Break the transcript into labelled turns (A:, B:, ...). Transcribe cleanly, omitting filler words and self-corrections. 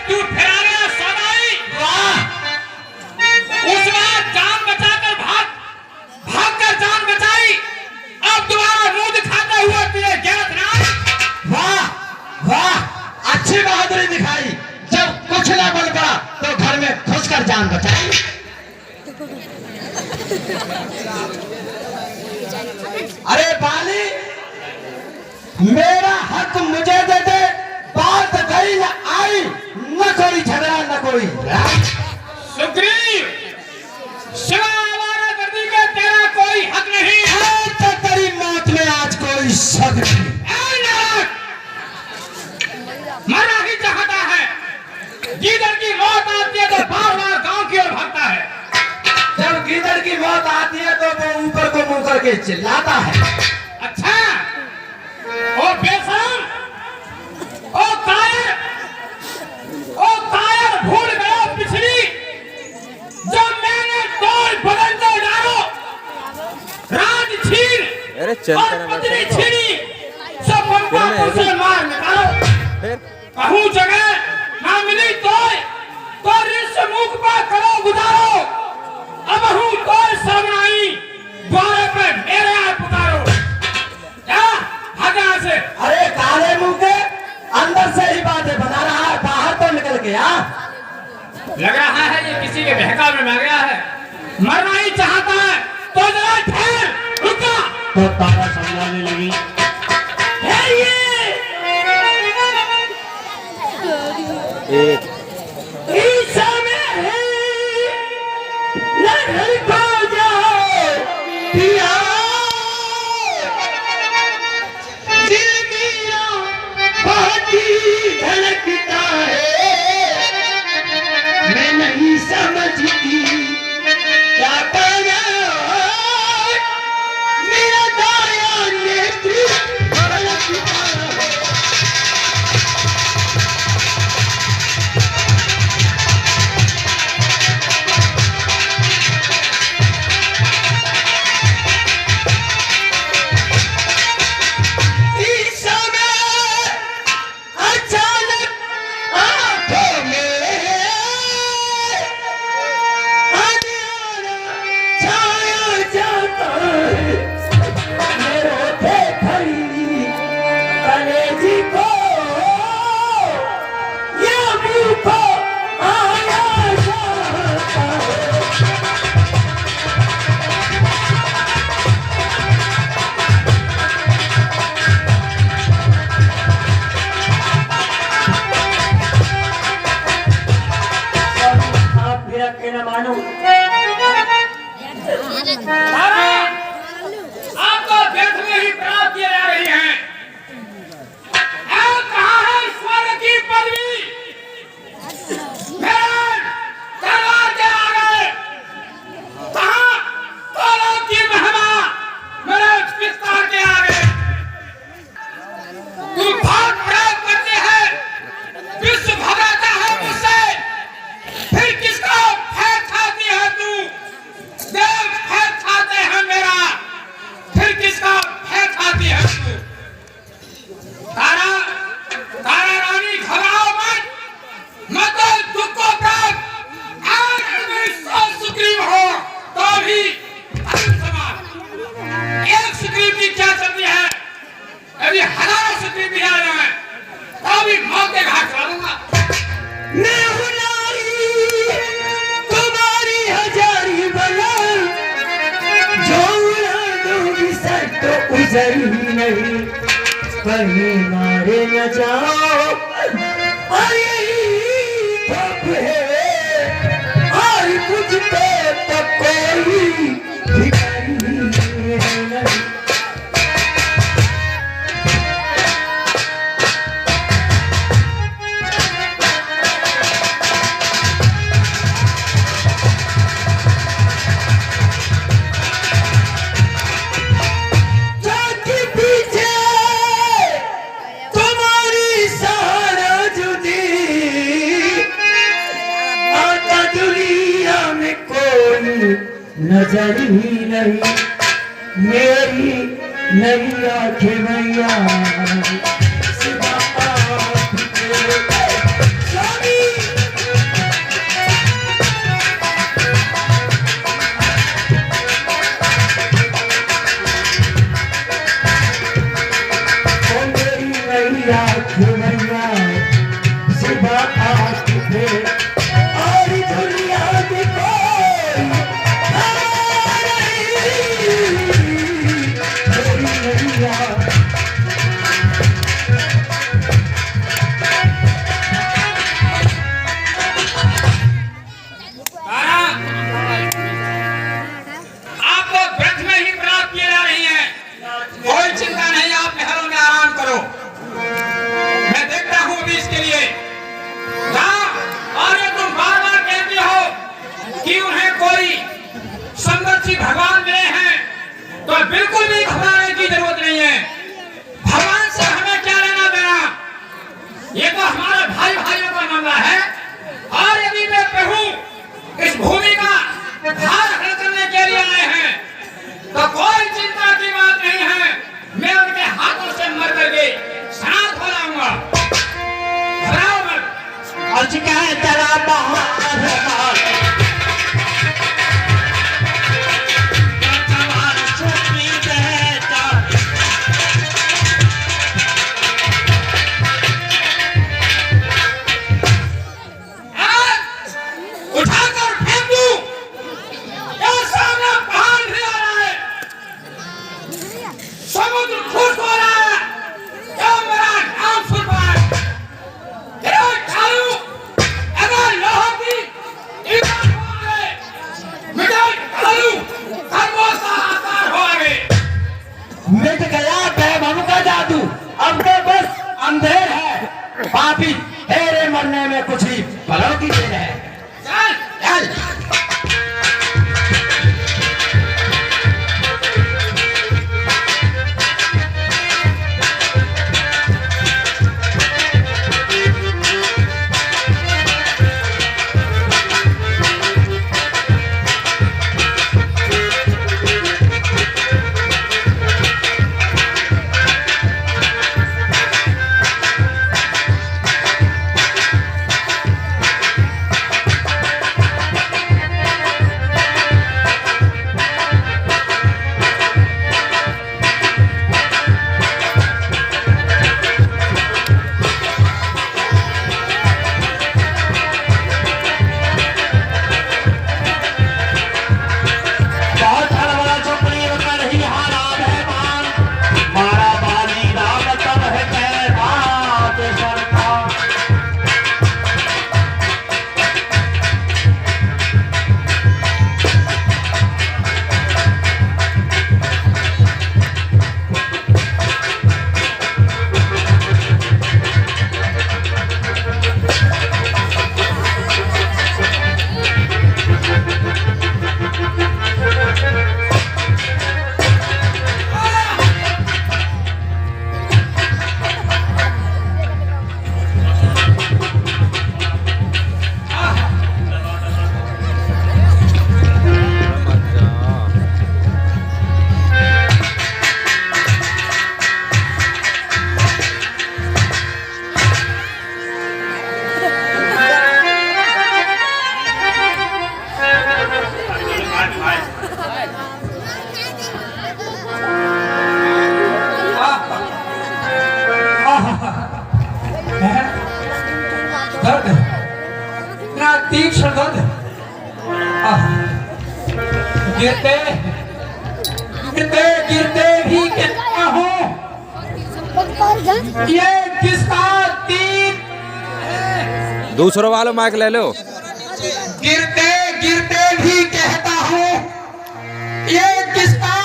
A: तू फिर आ गया सौदाई।
B: वाह!
A: उस बार जान बचाकर भागकर जान बचाई, अब दोबारा मुंह दिखाता हुआ तुझे ज्ञात ना।
B: वाह वाह, अच्छी बहादुरी दिखाई। जब कुछ ना बन पड़ा तो घर में घुसकर जान बचाई। अरे बाली, मेरा हक मुझे दे दे, बात गई न आई, न कोई झगड़ा न कोई
A: सुग्रीव, सिवा आवारागर्दी के तेरा कोई हक नहीं है।
B: तो तेरी मौत में आज कोई शक नहीं।
A: मरना ही चाहता है। गीदड़ की मौत आती है तो बार बार गांव की ओर भागता है।
B: जब गीदड़ की मौत आती है तो वो ऊपर को मुंह करके चिल्लाता है।
A: अच्छा, ओ बेशरम, ओ कायर, भूल गया पिछली जो मैंने तोड़ बदलते डालो, राज छीन
C: अरे
A: और पत्नी छीनी, सब पंपापुर से मार निकालो। कहूँ जगह ना मिली तो रिश्त मुख पर करो गुजारो, अब हूँ तो सामनाई द्वारे पे मेरे आप उतारो। क्या भागा से?
B: अरे काले मुंह के, अंदर से ही बातें बना रहा है, बाहर तो निकल के आ।
A: लग रहा है ये किसी के बहकावे में आ गया है। मरना ही चाहता है तो जरा ठहर, रुका।
B: तो तारा समझाने लगी।
A: है ये
C: एक
A: ईसा में है, लहर को जाओ पिया, दिल मेरा बहुत ही धड़कता है, मैं नहीं समझती क्या करना, मेरा दाया नेत्र धड़कता है। आपको व्यर्थ में ही प्राप्त किए जा रही हैं। कहाँ है स्वर्ग की पदवी? तलवार के आगे कहाँ तोलों की महिमा मेरे विस्तार के आगे? तू भाग प्रयोग करते हैं, विश्व भगाता है मुझसे, फिर किसका भय खाती है तू? देव भय खाते हैं मेरा, फिर किसका भय खाती है तू? तारा रानी घबराओ मत, मैं तो दुख को प्राप्त आज तुम्हें 100 सुग्रीव हो तो भी समान। एक सुग्रीव की क्या चलती है, यदि हजारों सुग्रीव भी आ जाए तो भी मौत के घाट चलूंगा। मैं हूँ नारी, तुम्हारी हजारी बना, जो उड़ा दूंगी सर तो उजर ही नहीं, कहीं मारे न जाओ, और यही धोख है, और कुछ तो कोई भिखारी नहीं। नजर ही नहीं मेरी नई आंखें भैया, सिवा आपके स्वामी
B: बच के तेरा बाहर
A: उठाकर फेंक दूं, या सामने पहाड़ हिला रहा है, समुद्र खुश हो रहा है, या मेरा नाम सुन रहा है। गिरफ्तार करूं, अगर लोहा की ईमान हो आगे, मिटाई करूं, खरगोश आकार हो आगे।
B: मिट गया बेबम का जादू, अब तो बस अंधेर है। पापी तेरे मरने में कुछ ही पलों की देर है।
A: चल
B: चल
A: दर्द इतना तीक्ष्ण दर्द। गिरते गिरते गिरते भी कहता हूँ, ये किसका तीर?
C: दूसरों वालों माइक ले लो।
A: गिरते गिरते भी कहता हूँ, ये किसका